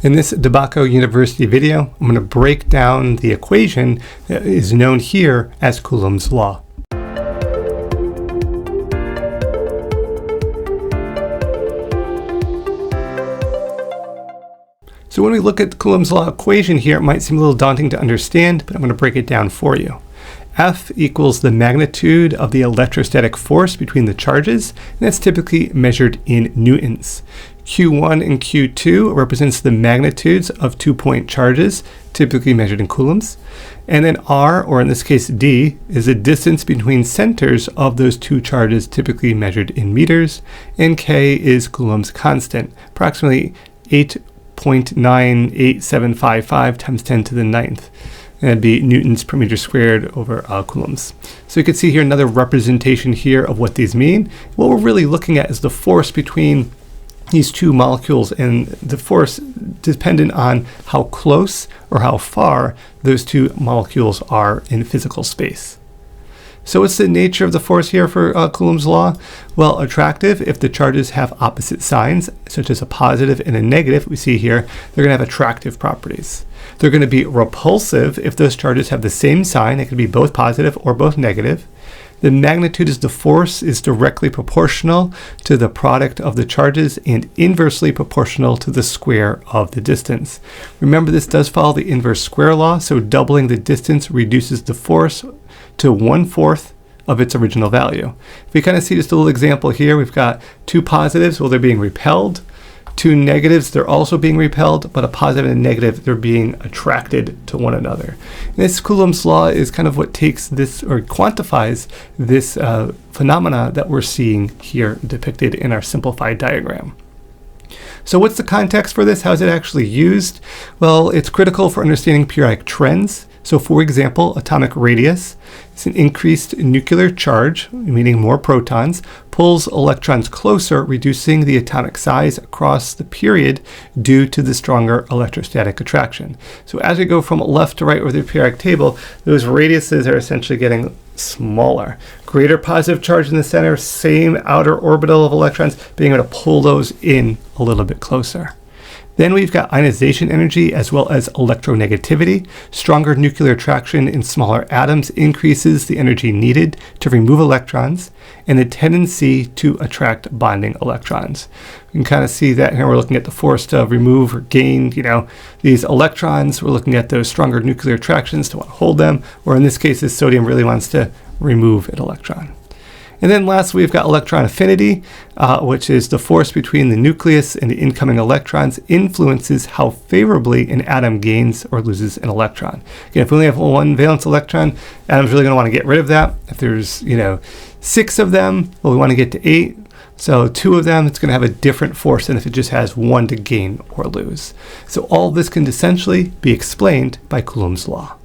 In this DeBacco University video, I'm going to break down the equation that is known here as Coulomb's law. So when we look at Coulomb's law equation here, it might seem a little daunting to understand, but I'm going to break it down for you. F equals the magnitude of the electrostatic force between the charges, and that's typically measured in newtons. Q1 and Q2 represents the magnitudes of 2-point charges, typically measured in coulombs. And then R, or in this case D, is the distance between centers of those two charges, typically measured in meters. And K is Coulomb's constant, approximately 8.98755 times 10 to the 9th. And that'd be newtons per meter squared over coulombs. So you can see here another representation here of what these mean. What we're really looking at is the force between these two molecules, and the force dependent on how close or how far those two molecules are in physical space. So what's the nature of the force here for Coulomb's law? Well, attractive if the charges have opposite signs, such as a positive and a negative. We see here they're going to have attractive properties. They're going to be repulsive if those charges have the same sign. It could be both positive or both negative. The magnitude of the force is directly proportional to the product of the charges and inversely proportional to the square of the distance. Remember, this does follow the inverse square law, so doubling the distance reduces the force to 1/4 of its original value. If we kind of see just a little example here, we've got two positives, well, they're being repelled. Two negatives, they're also being repelled, but a positive and a negative, they're being attracted to one another. And this Coulomb's law is kind of what takes this, or quantifies this phenomena that we're seeing here depicted in our simplified diagram. So what's the context for this? How is it actually used? Well, it's critical for understanding periodic trends. So for example, atomic radius is an increased nuclear charge, meaning more protons, pulls electrons closer, reducing the atomic size across the period due to the stronger electrostatic attraction. So as we go from left to right with the periodic table, those radiuses are essentially getting smaller. Greater positive charge in the center, same outer orbital of electrons, being able to pull those in a little bit closer. Then we've got ionization energy as well as electronegativity. Stronger nuclear attraction in smaller atoms increases the energy needed to remove electrons and the tendency to attract bonding electrons. You can kind of see that here. We're looking at the force to remove or gain, these electrons. We're looking at those stronger nuclear attractions to want to hold them, or in this case, this sodium really wants to remove an electron. And then lastly, we've got electron affinity, which is the force between the nucleus and the incoming electrons influences how favorably an atom gains or loses an electron. Again, if we only have one valence electron, atom's really going to want to get rid of that. If there's, 6 of them, well, we want to get to 8. So 2 of them, it's going to have a different force than if it just has 1 to gain or lose. So all this can essentially be explained by Coulomb's law.